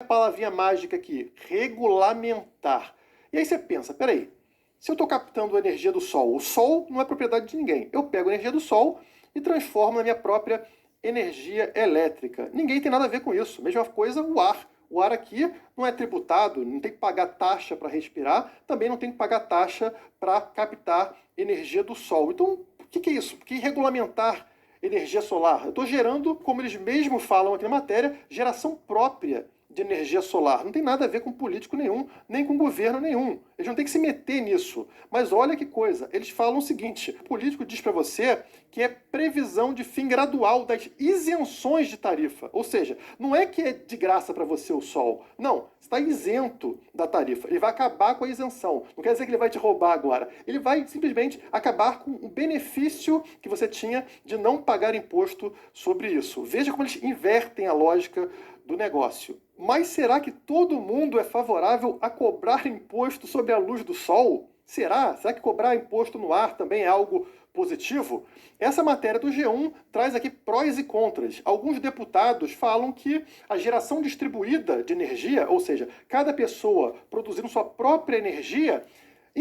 a palavrinha mágica aqui, regulamentar. E aí você pensa, peraí, se eu estou captando a energia do Sol, o Sol não é propriedade de ninguém. Eu pego a energia do Sol e transformo na minha própria energia elétrica. Ninguém tem nada a ver com isso. Mesma coisa o ar. O ar aqui não é tributado, não tem que pagar taxa para respirar, também não tem que pagar taxa para captar energia do Sol. Então, o que é isso? Por que regulamentar energia solar? Eu estou gerando, como eles mesmos falam aqui na matéria, geração própria de energia solar. Não tem nada a ver com político nenhum, nem com governo nenhum. Eles não têm que se meter nisso. Mas olha que coisa, eles falam o seguinte, o político diz para você que é previsão de fim gradual das isenções de tarifa. Ou seja, não é que é de graça para você o sol. Não, está isento da tarifa. Ele vai acabar com a isenção. Não quer dizer que ele vai te roubar agora. Ele vai simplesmente acabar com o benefício que você tinha de não pagar imposto sobre isso. Veja como eles invertem a lógica do negócio. Mas será que todo mundo é favorável a cobrar imposto sobre a luz do sol? Será? Será que cobrar imposto no ar também é algo positivo? Essa matéria do G1 traz aqui prós e contras. Alguns deputados falam que a geração distribuída de energia, ou seja, cada pessoa produzindo sua própria energia,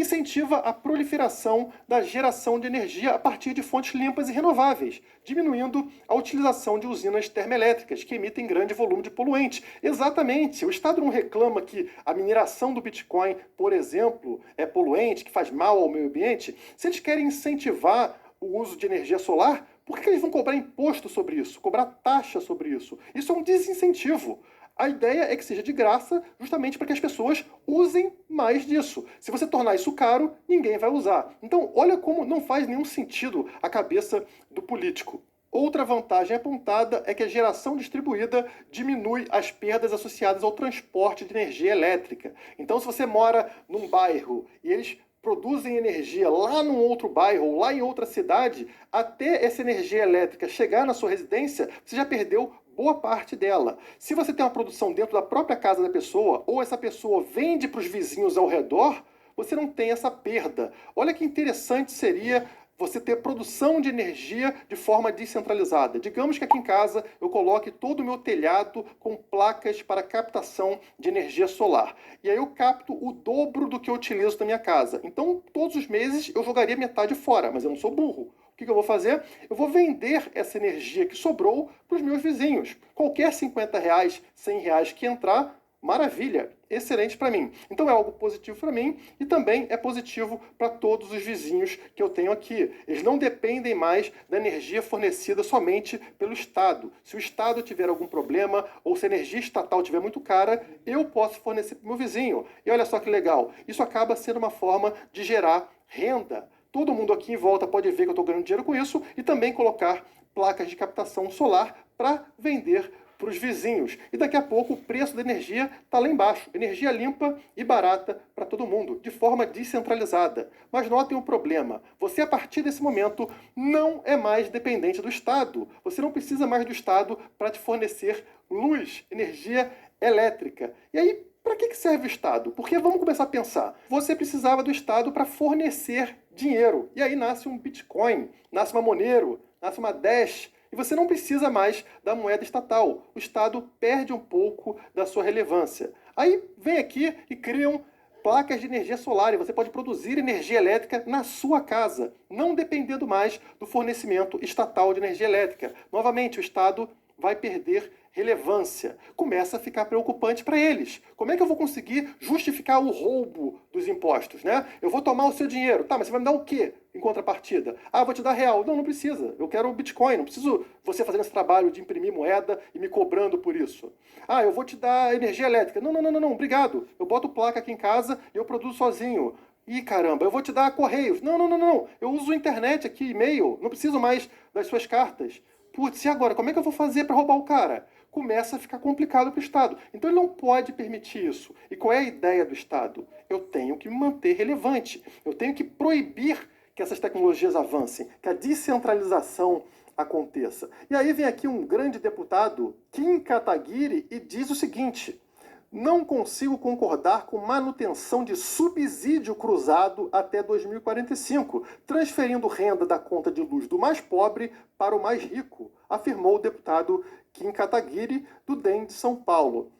incentiva a proliferação da geração de energia a partir de fontes limpas e renováveis, diminuindo a utilização de usinas termoelétricas, que emitem grande volume de poluentes. Exatamente, o Estado não reclama que a mineração do Bitcoin, por exemplo, é poluente, que faz mal ao meio ambiente. Se eles querem incentivar o uso de energia solar, por que eles vão cobrar imposto sobre isso, cobrar taxa sobre isso? Isso é um desincentivo. A ideia é que seja de graça, justamente para que as pessoas usem mais disso. Se você tornar isso caro, ninguém vai usar. Então, olha como não faz nenhum sentido a cabeça do político. Outra vantagem apontada é que a geração distribuída diminui as perdas associadas ao transporte de energia elétrica. Então, se você mora num bairro e eles produzem energia lá num outro bairro ou lá em outra cidade, até essa energia elétrica chegar na sua residência, você já perdeu boa parte dela. Se você tem uma produção dentro da própria casa da pessoa, ou essa pessoa vende para os vizinhos ao redor, você não tem essa perda. Olha que interessante seria você ter produção de energia de forma descentralizada. Digamos que aqui em casa eu coloque todo o meu telhado com placas para captação de energia solar. E aí eu capto o dobro do que eu utilizo na minha casa. Então, todos os meses eu jogaria metade fora, mas eu não sou burro. O que eu vou fazer? Eu vou vender essa energia que sobrou para os meus vizinhos. Qualquer R$ 50, R$ 100 que entrar, maravilha, excelente para mim. Então é algo positivo para mim e também é positivo para todos os vizinhos que eu tenho aqui. Eles não dependem mais da energia fornecida somente pelo Estado. Se o Estado tiver algum problema ou se a energia estatal estiver muito cara, eu posso fornecer para o meu vizinho. E olha só que legal, isso acaba sendo uma forma de gerar renda. Todo mundo aqui em volta pode ver que eu estou ganhando dinheiro com isso e também colocar placas de captação solar para vender para os vizinhos. E daqui a pouco o preço da energia está lá embaixo. Energia limpa e barata para todo mundo, de forma descentralizada. Mas notem o problema. Você, a partir desse momento, não é mais dependente do Estado. Você não precisa mais do Estado para te fornecer luz, energia elétrica. E aí, para que serve o Estado? Porque vamos começar a pensar. Você precisava do Estado para fornecer dinheiro. E aí nasce um Bitcoin, nasce uma Monero, nasce uma Dash. E você não precisa mais da moeda estatal. O Estado perde um pouco da sua relevância. Aí vem aqui e criam placas de energia solar e você pode produzir energia elétrica na sua casa, não dependendo mais do fornecimento estatal de energia elétrica. Novamente, o Estado vai perder relevância. Começa a ficar preocupante para eles. Como é que eu vou conseguir justificar o roubo dos impostos, né? Eu vou tomar o seu dinheiro. Tá, mas você vai me dar o quê em contrapartida? Ah, vou te dar real. Não, não precisa. Eu quero o Bitcoin. Não preciso você fazendo esse trabalho de imprimir moeda e me cobrando por isso. Ah, eu vou te dar energia elétrica. Não, não, não, não, não. Obrigado. Eu boto placa aqui em casa e eu produzo sozinho. Ih, caramba, eu vou te dar correios. Não, não, não, não. Eu uso internet aqui, e-mail. Não preciso mais das suas cartas. Putz, e agora? Como é que eu vou fazer para roubar o cara? Começa a ficar complicado para o Estado. Então ele não pode permitir isso. E qual é a ideia do Estado? Eu tenho que me manter relevante. Eu tenho que proibir que essas tecnologias avancem, que a descentralização aconteça. E aí vem aqui um grande deputado, Kim Kataguiri, e diz o seguinte: não consigo concordar com manutenção de subsídio cruzado até 2045, transferindo renda da conta de luz do mais pobre para o mais rico, afirmou o deputado Kim Kataguiri, do DEM de São Paulo.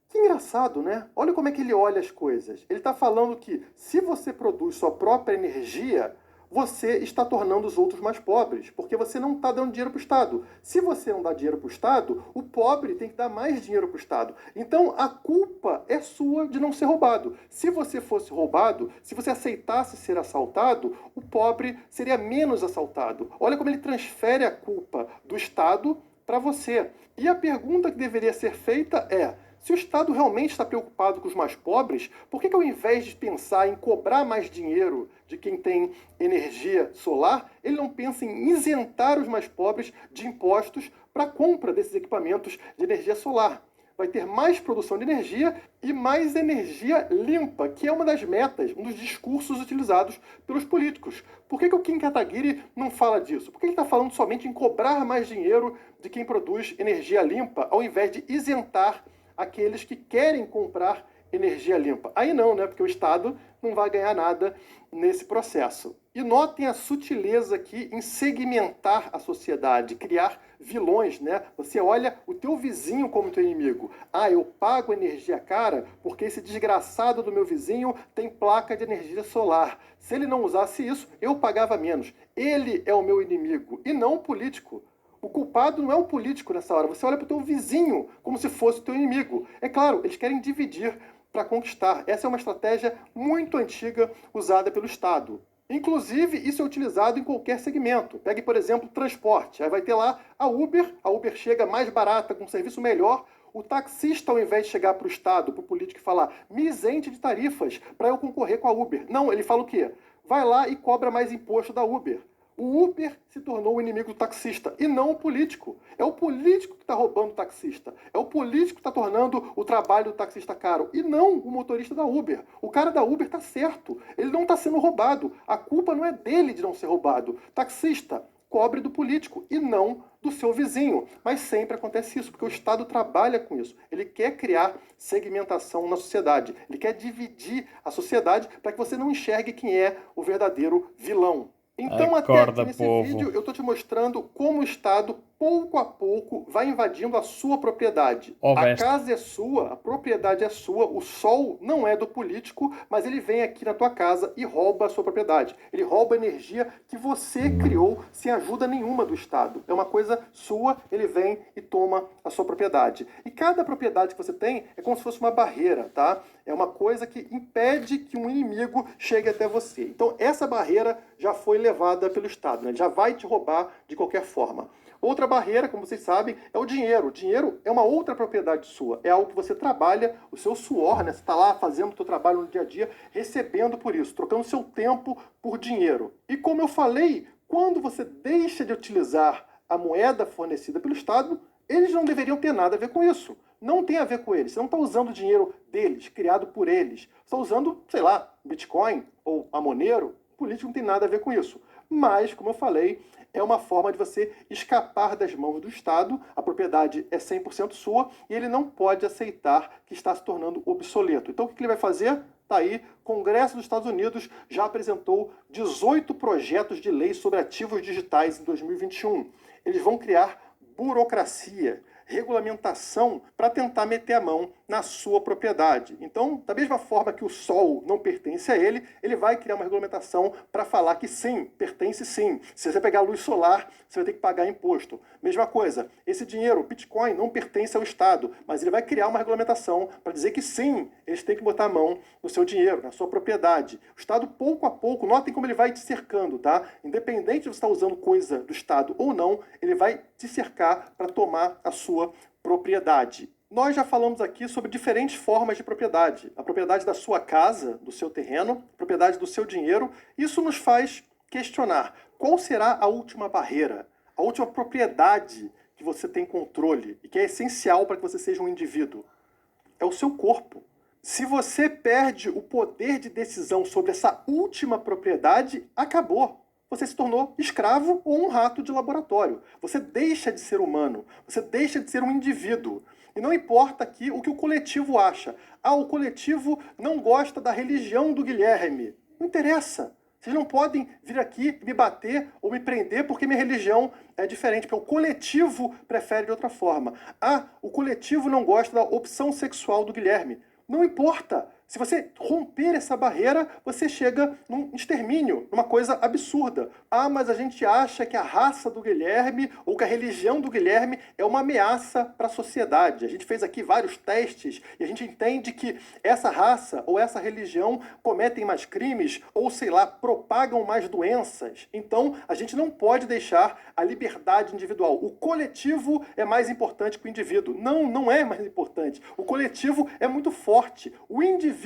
Que engraçado, né? Olha como é que ele olha as coisas. Ele está falando que se você produz sua própria energia, você está tornando os outros mais pobres, porque você não está dando dinheiro para o Estado. Se você não dá dinheiro para o Estado, o pobre tem que dar mais dinheiro para o Estado. Então a culpa é sua de não ser roubado. Se você fosse roubado, se você aceitasse ser assaltado, o pobre seria menos assaltado. Olha como ele transfere a culpa do Estado para você. E a pergunta que deveria ser feita é: se o Estado realmente está preocupado com os mais pobres, por que ao invés de pensar em cobrar mais dinheiro de quem tem energia solar, ele não pensa em isentar os mais pobres de impostos para a compra desses equipamentos de energia solar? Vai ter mais produção de energia e mais energia limpa, que é uma das metas, um dos discursos utilizados pelos políticos. Por que o Kim Kataguiri não fala disso? Por que ele está falando somente em cobrar mais dinheiro de quem produz energia limpa, ao invés de isentar aqueles que querem comprar energia limpa? Aí não, né? Porque o Estado não vai ganhar nada nesse processo. E notem a sutileza aqui em segmentar a sociedade, criar vilões, né? Você olha o teu vizinho como teu inimigo. Ah, eu pago energia cara porque esse desgraçado do meu vizinho tem placa de energia solar. Se ele não usasse isso, eu pagava menos. Ele é o meu inimigo e não o político. O culpado não é o político nessa hora. Você olha para o teu vizinho como se fosse o teu inimigo. É claro, eles querem dividir para conquistar. Essa é uma estratégia muito antiga usada pelo Estado. Inclusive, isso é utilizado em qualquer segmento. Pegue, por exemplo, transporte. Aí vai ter lá a Uber chega mais barata, com um serviço melhor. O taxista, ao invés de chegar para o Estado, para o político e falar me isente de tarifas para eu concorrer com a Uber. Não, ele fala o quê? Vai lá e cobra mais imposto da Uber. O Uber se tornou o inimigo do taxista e não o político. É o político que está roubando o taxista. É o político que está tornando o trabalho do taxista caro e não o motorista da Uber. O cara da Uber está certo. Ele não está sendo roubado. A culpa não é dele de não ser roubado. Taxista, cobre do político e não do seu vizinho. Mas sempre acontece isso, porque o Estado trabalha com isso. Ele quer criar segmentação na sociedade. Ele quer dividir a sociedade para que você não enxergue quem é o verdadeiro vilão. Então, até aqui Acorda, nesse povo. vídeo, eu estou te mostrando como o Estado, pouco a pouco, vai invadindo a sua propriedade. A Oveste. casa é sua, a propriedade é sua, o sol não é do político, mas ele vem aqui na tua casa e rouba a sua propriedade. Ele rouba a energia que você criou sem ajuda nenhuma do Estado. É uma coisa sua, ele vem e toma a sua propriedade. E cada propriedade que você tem é como se fosse uma barreira, tá? É uma coisa que impede que um inimigo chegue até você. Então, essa barreira já foi levada pelo Estado, né? Ele já vai te roubar de qualquer forma. Outra barreira, como vocês sabem, é o dinheiro. O dinheiro é uma outra propriedade sua. É algo que você trabalha, o seu suor, né? Você está lá fazendo o seu trabalho no dia a dia, recebendo por isso, trocando seu tempo por dinheiro. E como eu falei, quando você deixa de utilizar a moeda fornecida pelo Estado, eles não deveriam ter nada a ver com isso. Não tem a ver com eles. Você não está usando o dinheiro deles, criado por eles. Você está usando, sei lá, Bitcoin ou a Monero. O político não tem nada a ver com isso. Mas, como eu falei, é uma forma de você escapar das mãos do Estado. A propriedade é 100% sua e ele não pode aceitar que está se tornando obsoleto. Então, o que ele vai fazer? Está aí, o Congresso dos Estados Unidos já apresentou 18 projetos de lei sobre ativos digitais em 2021. Eles vão criar burocracia, regulamentação para tentar meter a mão na sua propriedade. Então, da mesma forma que o sol não pertence a ele, ele vai criar uma regulamentação para falar que sim, pertence sim. Se você pegar a luz solar, você vai ter que pagar imposto. Mesma coisa, esse dinheiro, o Bitcoin, não pertence ao Estado, mas ele vai criar uma regulamentação para dizer que sim, eles têm que botar a mão no seu dinheiro, na sua propriedade. O Estado, pouco a pouco, notem como ele vai te cercando, tá? Independente de você estar usando coisa do Estado ou não, ele vai te cercar para tomar a sua propriedade. Nós já falamos aqui sobre diferentes formas de propriedade. A propriedade da sua casa, do seu terreno, a propriedade do seu dinheiro. Isso nos faz questionar qual será a última barreira, a última propriedade que você tem controle e que é essencial para que você seja um indivíduo. É o seu corpo. Se você perde o poder de decisão sobre essa última propriedade, acabou. Você se tornou escravo ou um rato de laboratório. Você deixa de ser humano. Você deixa de ser um indivíduo. E não importa aqui o que o coletivo acha. Ah, o coletivo não gosta da religião do Guilherme. Não interessa. Vocês não podem vir aqui me bater ou me prender porque minha religião é diferente, porque o coletivo prefere de outra forma. Ah, o coletivo não gosta da opção sexual do Guilherme. Não importa. Se você romper essa barreira, você chega num extermínio, numa coisa absurda. Ah, mas a gente acha que a raça do Guilherme ou que a religião do Guilherme é uma ameaça para a sociedade. A gente fez aqui vários testes e a gente entende que essa raça ou essa religião cometem mais crimes ou, sei lá, propagam mais doenças. Então, a gente não pode deixar a liberdade individual. O coletivo é mais importante que o indivíduo. Não, não é mais importante. O coletivo é muito forte. O indivíduo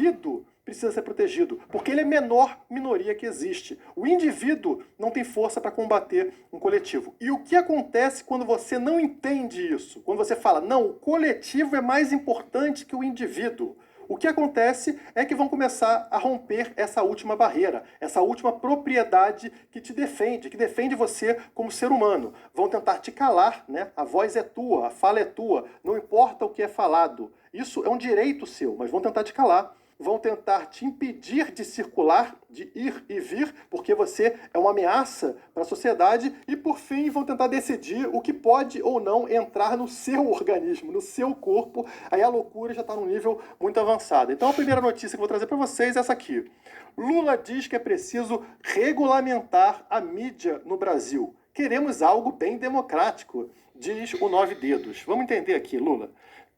precisa ser protegido, porque ele é a menor minoria que existe. O indivíduo não tem força para combater um coletivo. E o que acontece quando você não entende isso? Quando você fala, não, o coletivo é mais importante que o indivíduo. O que acontece é que vão começar a romper essa última barreira, essa última propriedade que te defende, que defende você como ser humano. Vão tentar te calar, né? A voz é tua, a fala é tua, não importa o que é falado. Isso é um direito seu, mas vão tentar te calar. Vão tentar te impedir de circular, de ir e vir, porque você é uma ameaça para a sociedade. E, por fim, vão tentar decidir o que pode ou não entrar no seu organismo, no seu corpo. Aí a loucura já está num nível muito avançado. Então, a primeira notícia que eu vou trazer para vocês é essa aqui. Lula diz que é preciso regulamentar a mídia no Brasil. Queremos algo bem democrático, diz o Nove Dedos. Vamos entender aqui, Lula.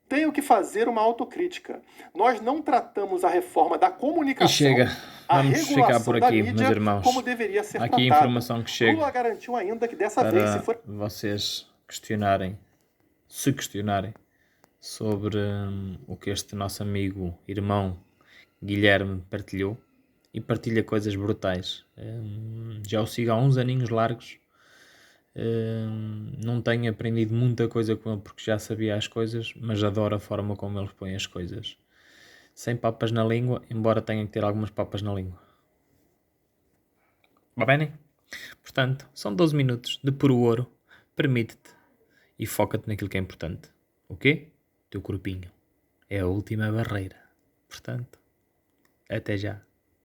Tenho que fazer uma autocrítica. Nós não tratamos a reforma da E comunicação, chega, a vamos ficar regulação por da aqui, meus mídia, irmãos. como deveria ser Há aqui tratado. informação que chega Lula garantiu ainda que dessa vez, se para for... vocês questionarem, se questionarem sobre o que este nosso amigo, irmão Guilherme partilhou, e partilha coisas brutais. Já o sigo há uns aninhos largos. Não tenho aprendido muita coisa com ele porque já sabia as coisas, mas adoro a forma como ele põe as coisas. Sem papas na língua, embora tenha que ter algumas papas na língua. Va bene? Portanto, são 12 minutos de puro ouro. Permite-te e foca-te naquilo que é importante. O quê? Teu corpinho. É a última barreira. Portanto, até já.